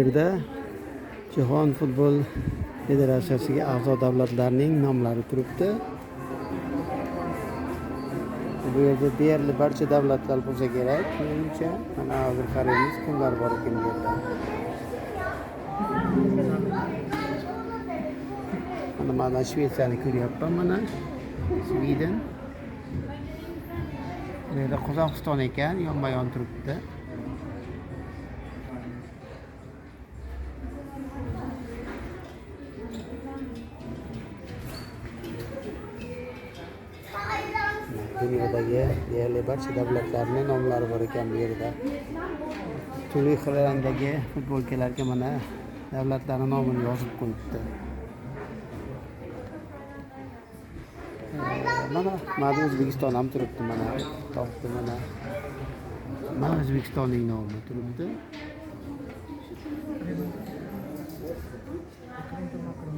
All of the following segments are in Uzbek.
yerda Jahon futbol federatsiyasiga a'zo davlatlarning nomlari turibdi. Bu yerda deyarli barcha davlatlar bo'lsa kerak. Menimcha, mana hozir qaraymiz kimlar bor ekan bu yerda. Mana Shvetsiyani ko'ryapman, mana Sweden. Bu yerda Qozog'iston ekan, yonma-yon turibdi. Dunyodagi deyarli barcha davlatlarning nomlari bor ekan bu yerda. Turli xil rangdagi futbolkalarga mana davlatlarning nomini yozib qo'yibdi. Mana O'zbekiston ham turibdi, mana topdi, mana O'zbekistonning nomi turibdi.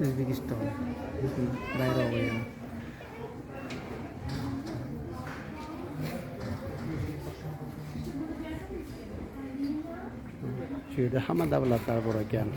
O'zbekiston bayrog'i ham. Shu yerda hamma davlatlar bor ekan.